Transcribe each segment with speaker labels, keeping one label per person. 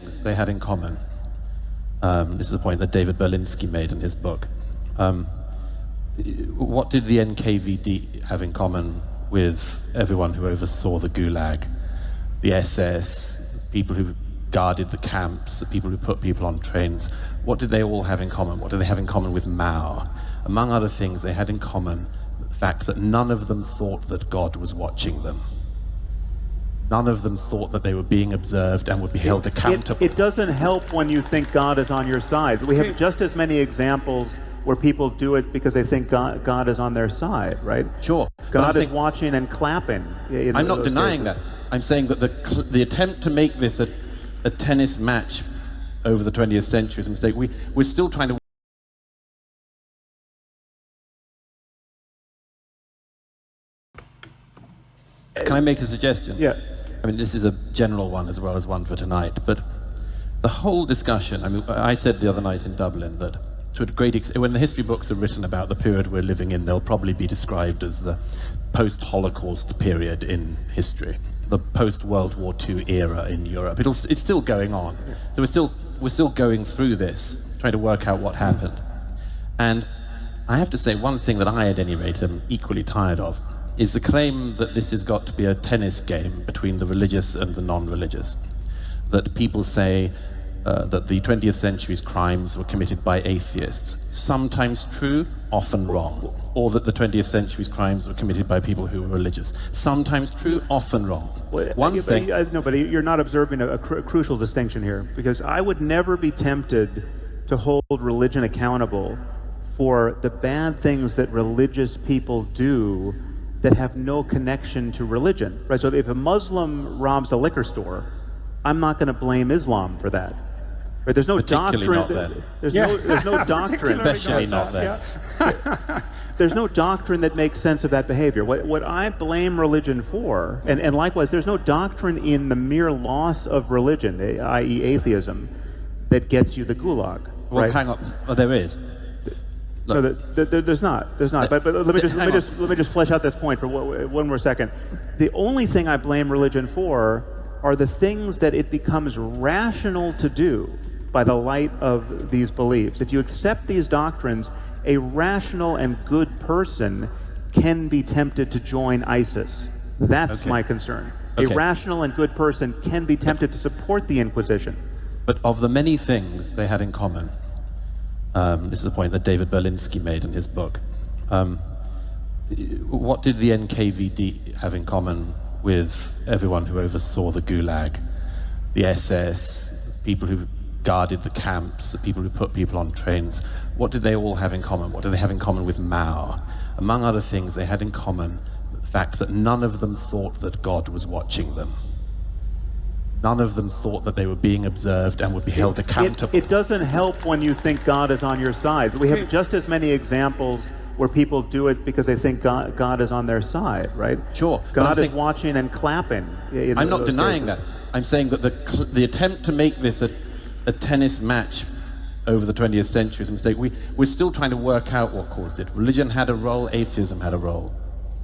Speaker 1: things they had in common. This is the point that David Berlinski made in his book. What did the NKVD have in common with everyone who oversaw the Gulag, the SS, the people who guarded the camps, the people who put people on trains? What did they all have in common? What did they have in common with Mao? Among other things, they had in common the fact that none of them thought that God was watching them. None of them thought that they were being observed and would be held accountable.
Speaker 2: It doesn't help when you think God is on your side. We have just as many examples where people do it because they think God is on their side, right?
Speaker 1: Sure.
Speaker 2: God is watching and clapping.
Speaker 1: I'm not denying that. I'm saying that the attempt to make this a tennis match over the 20th century is a mistake. We're still trying to... Can I make a suggestion?
Speaker 2: Yeah.
Speaker 1: I mean, this is a general one as well as one for tonight, but the whole discussion, I mean, I said the other night in Dublin that to a great extent, when the history books are written about the period we're living in, they'll probably be described as the post-Holocaust period in history, the post-World War II era in Europe. It's still going on. So we're still going through this, trying to work out what happened. And I have to say, one thing that I, at any rate, am equally tired of is the claim that this has got to be a tennis game between the religious and the non-religious. That people say that the 20th century's crimes were committed by atheists. Sometimes true, often wrong. Or that the 20th century's crimes were committed by people who were religious. Sometimes true, often wrong.
Speaker 2: No, but you're not observing a crucial distinction here, because I would never be tempted to hold religion accountable for the bad things that religious people do that have no connection to religion, right? So if a Muslim robs a liquor store, I'm not going to blame Islam for that. Right? There's no doctrine. There's no doctrine.
Speaker 1: Especially not then.
Speaker 2: There's no doctrine that makes sense of that behavior. What I blame religion for, and likewise, there's no doctrine in the mere loss of religion, i.e. atheism, that gets you the gulag.
Speaker 1: Well,
Speaker 2: right?
Speaker 1: hang on. Oh, there is.
Speaker 2: No, there's not. But let me just flesh out this point for one more second. The only thing I blame religion for are the things that it becomes rational to do by the light of these beliefs. If you accept these doctrines, a rational and good person can be tempted to join ISIS. That's my concern. Okay. A rational and good person can be tempted to support the Inquisition.
Speaker 1: But of the many things they had in common, this is the point that David Berlinski made in his book. What did the NKVD have in common with everyone who oversaw the Gulag, the SS, the people who guarded the camps, the people who put people on trains? What did they all have in common? What did they have in common with Mao? Among other things, they had in common the fact that none of them thought that God was watching them. None of them thought that they were being observed and would be held accountable.
Speaker 2: It doesn't help when you think God is on your side. We have just as many examples where people do it because they think God is on their side, right?
Speaker 1: Sure.
Speaker 2: God is watching and clapping.
Speaker 1: I'm not denying that. I'm saying that the attempt to make this a tennis match over the 20th century is a mistake. We're still trying to work out what caused it. Religion had a role, atheism had a role.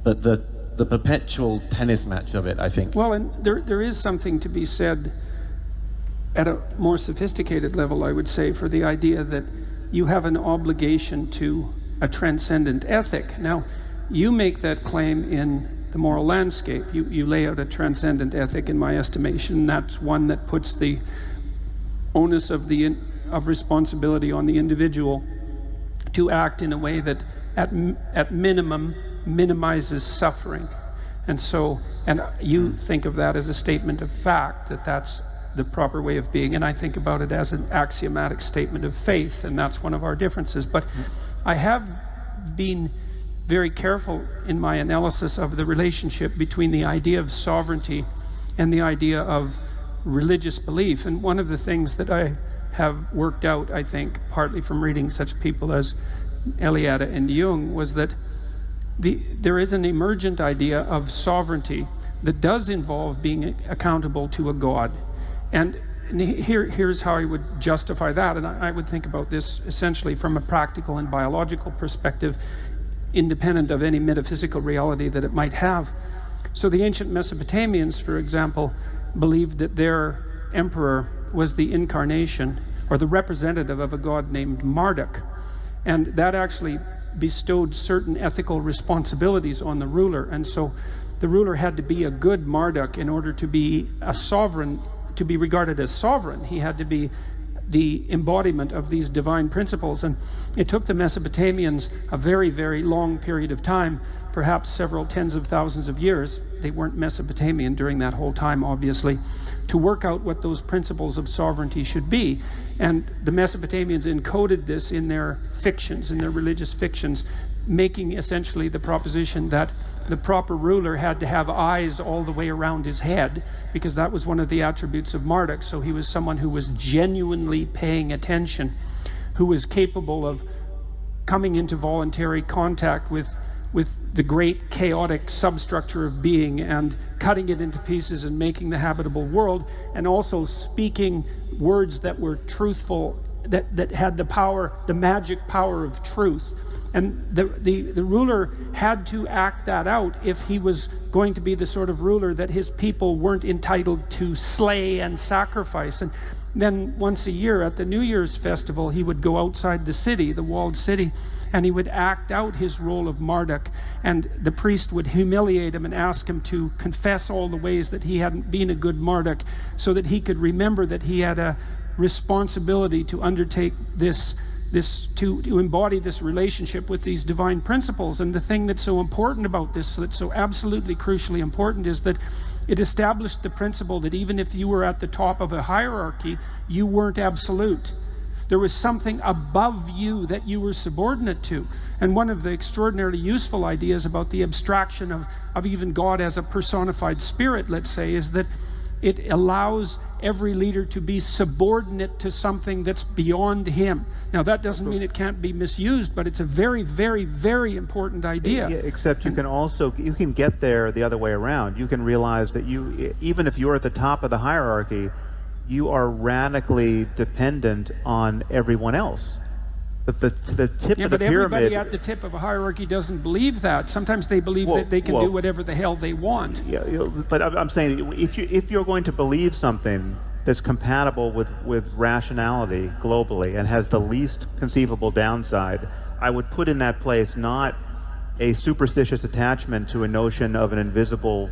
Speaker 1: But the perpetual tennis match of it, I think.
Speaker 3: Well, and there is something to be said at a more sophisticated level, I would say, for the idea that you have an obligation to a transcendent ethic. Now, you make that claim in the moral landscape. You lay out a transcendent ethic, in my estimation. That's one that puts the onus of responsibility on the individual to act in a way that, at minimum, minimizes suffering. And you think of that as a statement of fact, that's the proper way of being, and I think about it as an axiomatic statement of faith, and that's one of our differences. But I have been very careful in my analysis of the relationship between the idea of sovereignty and the idea of religious belief. And one of the things that I have worked out, I think, partly from reading such people as Eliade and Jung, was that there is an emergent idea of sovereignty that does involve being accountable to a God. And here's how I would justify that. And I would think about this essentially from a practical and biological perspective, independent of any metaphysical reality that it might have. So the ancient Mesopotamians, for example, believed that their emperor was the incarnation or the representative of a god named Marduk. And that actually bestowed certain ethical responsibilities on the ruler. And so the ruler had to be a good Marduk in order to be a sovereign, to be regarded as sovereign. He had to be the embodiment of these divine principles. And it took the Mesopotamians a very, very long period of time, perhaps several tens of thousands of years. They weren't Mesopotamian during that whole time, obviously, to work out what those principles of sovereignty should be. And the Mesopotamians encoded this in their fictions, in their religious fictions, making essentially the proposition that the proper ruler had to have eyes all the way around his head, because that was one of the attributes of Marduk. So he was someone who was genuinely paying attention, who was capable of coming into voluntary contact with the great chaotic substructure of being and cutting it into pieces and making the habitable world, and also speaking words that were truthful, that had the power, the magic power of truth. And the ruler had to act that out if he was going to be the sort of ruler that his people weren't entitled to slay and sacrifice. And then once a year at the New Year's festival, he would go outside the city, the walled city, and he would act out his role of Marduk. And the priest would humiliate him and ask him to confess all the ways that he hadn't been a good Marduk, so that he could remember that he had a responsibility to undertake this to embody this relationship with these divine principles. And the thing that's so important about this, that's so absolutely crucially important, is that it established the principle that even if you were at the top of a hierarchy, you weren't absolute. There was something above you that you were subordinate to. And one of the extraordinarily useful ideas about the abstraction of even God as a personified spirit, let's say, is that it allows every leader to be subordinate to something that's beyond him. Now, that doesn't mean it can't be misused, but it's a very, very, very important idea.
Speaker 2: Yeah, except you can get there the other way around. You can realize that even if you're at the top of the hierarchy, you are radically dependent on everyone else. The tip of the pyramid.
Speaker 3: But everybody at the tip of a hierarchy doesn't believe that. Sometimes they believe that they can do whatever the hell they want.
Speaker 2: Yeah, but I'm saying if you're going to believe something that's compatible with rationality globally and has the least conceivable downside, I would put in that place not a superstitious attachment to a notion of an invisible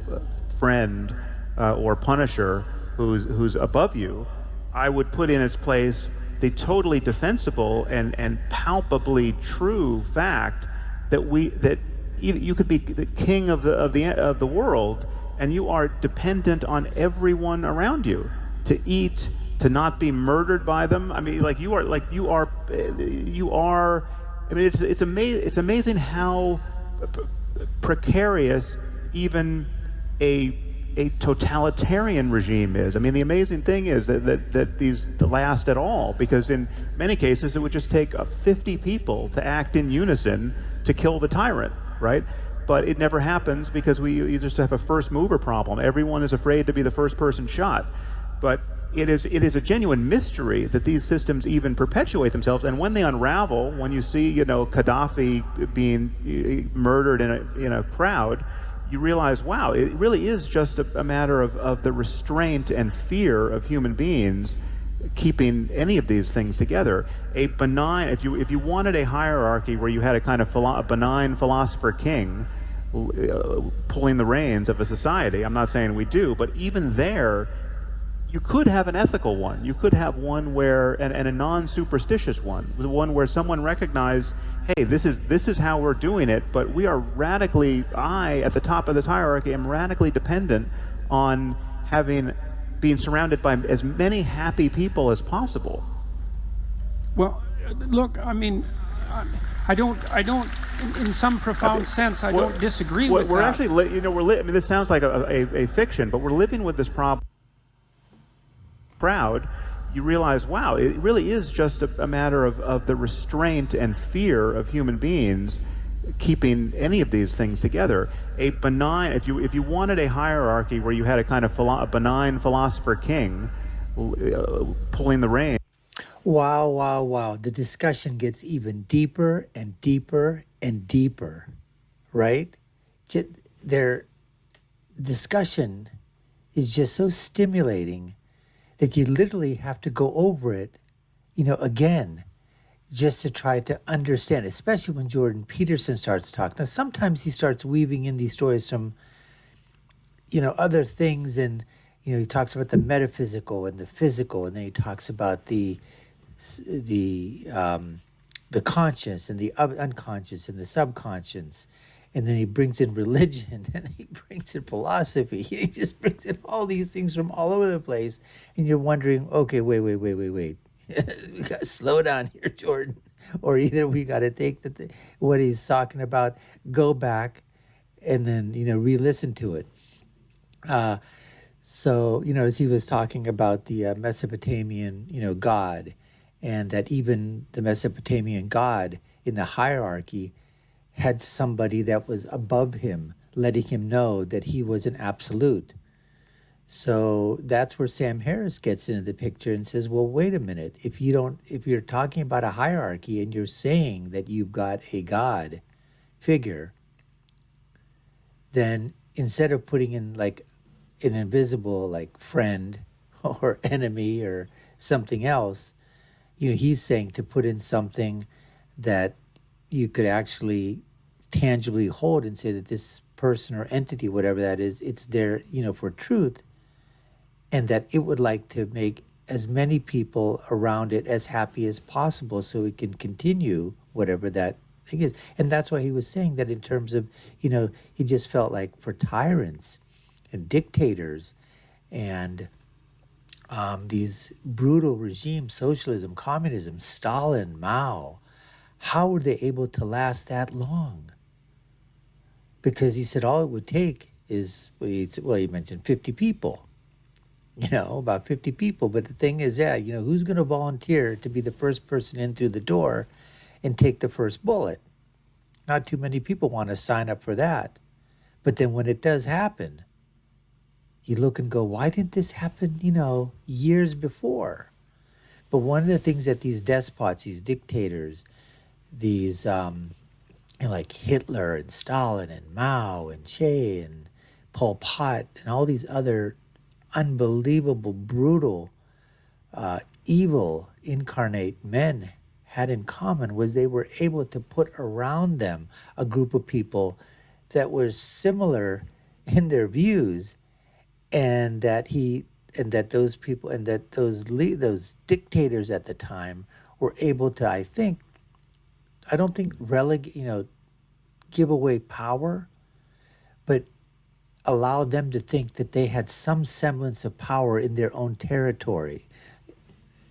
Speaker 2: friend or punisher who's above you. I would put in its place the totally defensible and palpably true fact that you could be the king of the world, and you are dependent on everyone around you to eat, to not be murdered by them. I mean, you are. I mean, it's amazing how precarious even a totalitarian regime is. I mean, the amazing thing is that these last at all, because in many cases it would just take 50 people to act in unison to kill the tyrant, right? But it never happens because you just have a first mover problem. Everyone is afraid to be the first person shot. But it is a genuine mystery that these systems even perpetuate themselves. And when they unravel, when you see Gaddafi being murdered in a crowd, you realize, wow, it really is just a matter of the restraint and fear of human beings keeping any of these things together. A benign, if you wanted a hierarchy where you had a kind of a benign philosopher king pulling the reins of a society, I'm not saying we do, but even there, you could have an ethical one. You could have one where, and a non-superstitious one where someone recognized, hey, this is how we're doing it, but we are at the top of this hierarchy, am radically dependent on being surrounded by as many happy people as possible.
Speaker 3: Well, look, I mean, I don't, in some profound sense, I don't disagree with that.
Speaker 2: We're actually, I mean, this sounds like a fiction, but we're living with this problem. Proud, you realize, wow, it really is just a matter of the restraint and fear of human beings keeping any of these things together. A benign, if you wanted a hierarchy where you had a kind of a benign philosopher king pulling the reins.
Speaker 4: Wow, wow, wow. The discussion gets even deeper and deeper and deeper, right? Their discussion is just so stimulating that you literally have to go over it, again, just to try to understand, especially when Jordan Peterson starts talking. Now, sometimes he starts weaving in these stories from, other things, and, he talks about the metaphysical and the physical, and then he talks about the conscious and the unconscious and the subconscious, and then he brings in religion and he brings in philosophy. He just brings in all these things from all over the place, and you're wondering, okay, wait. We got to slow down here, Jordan, or either we got to take what he's talking about, go back, and then re-listen to it. So as he was talking about the Mesopotamian God, and that even the Mesopotamian God in the hierarchy had somebody that was above him, letting him know that he was an absolute. So that's where Sam Harris gets into the picture and says, well, wait a minute. If you're talking about a hierarchy and you're saying that you've got a God figure, then instead of putting in like an invisible like friend or enemy or something else, he's saying to put in something that you could actually tangibly hold and say that this person or entity, whatever that is, it's there, for truth, and that it would like to make as many people around it as happy as possible so it can continue whatever that thing is. And that's why he was saying that in terms of, he just felt like for tyrants and dictators and these brutal regimes, socialism, communism, Stalin, Mao, how were they able to last that long? Because he said all it would take is, he mentioned 50 people, about 50 people. But the thing is, who's going to volunteer to be the first person in through the door and take the first bullet? Not too many people want to sign up for that. But then when it does happen, you look and go, why didn't this happen, years before? But one of the things that these despots, these dictators, these like Hitler and Stalin and Mao and Che and Pol Pot and all these other unbelievable, brutal, evil incarnate men had in common was they were able to put around them a group of people that were similar in their views, and that those people and that those dictators at the time were able to, I don't think give away power, but allow them to think that they had some semblance of power in their own territory,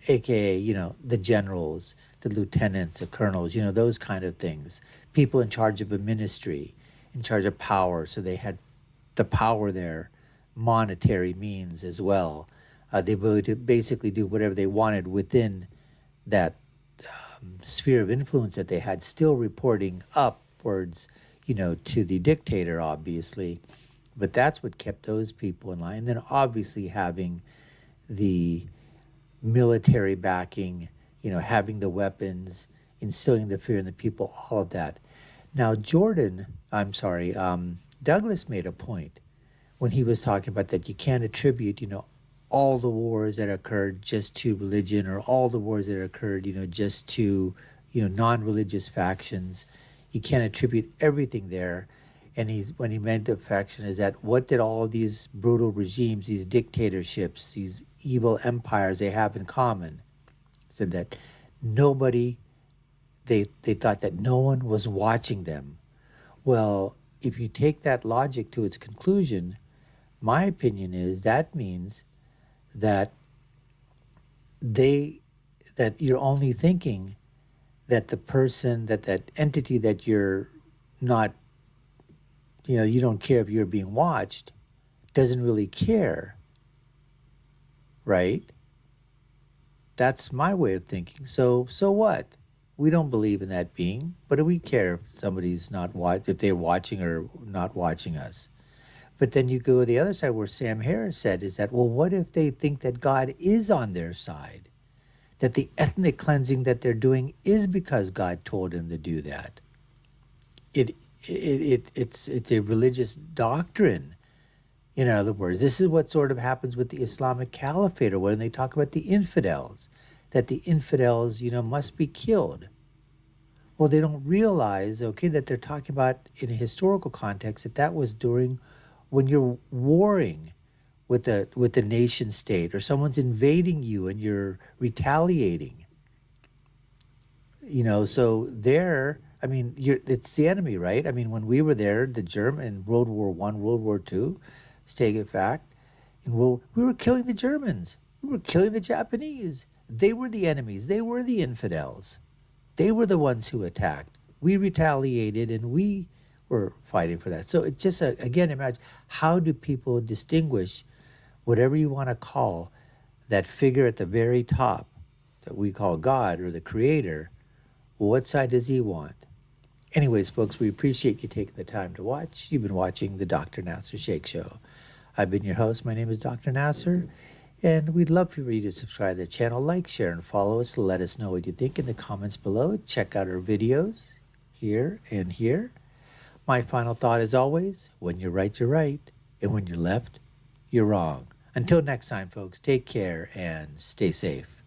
Speaker 4: aka, the generals, the lieutenants, the colonels, those kind of things. People in charge of a ministry, in charge of power, so they had the power there, monetary means as well. They would basically do whatever they wanted within that sphere of influence that they had, still reporting upwards, to the dictator, obviously. But that's what kept those people in line. And then obviously having the military backing, having the weapons, instilling the fear in the people, all of that. Now, Douglas made a point when he was talking about that you can't attribute, all the wars that occurred just to religion, or all the wars that occurred, just to, non-religious factions. You can't attribute everything there. And when he made the faction is that what did all of these brutal regimes, these dictatorships, these evil empires they have in common? Said that they thought that no one was watching them. Well, if you take that logic to its conclusion, my opinion is that means that you're only thinking that the person, that entity that you're not, you don't care if you're being watched, doesn't really care, right? That's my way of thinking. So what? We don't believe in that being, but do we care if somebody's if they're watching or not watching us? But then you go to the other side where Sam Harris said is that, well, what if they think that God is on their side? That the ethnic cleansing that they're doing is because God told them to do that. It's a religious doctrine, In other words, this is what sort of happens with the Islamic Caliphate, or when they talk about the infidels, that the infidels, must be killed. Well, they don't realize, that they're talking about in a historical context that was during when you're warring with the nation state, or someone's invading you and you're retaliating. So there, it's the enemy, right? When we were there, the German in World War I, World War II, take it fact, we were killing the Germans. We were killing the Japanese. They were the enemies. They were the infidels. They were the ones who attacked. We retaliated, and we were fighting for that. So it's just, again, imagine, how do people distinguish whatever you want to call that figure at the very top that we call God or the Creator? What side does he want? Anyways, folks, we appreciate you taking the time to watch. You've been watching the Dr. Nasir Shaikh Show. I've been your host. My name is Dr. Nasir, and we'd love for you to subscribe to the channel, like, share, and follow us. Let us know what you think in the comments below. Check out our videos here and here. My final thought is always, when you're right, you're right, and when you're left, you're wrong. Until next time, folks, take care and stay safe.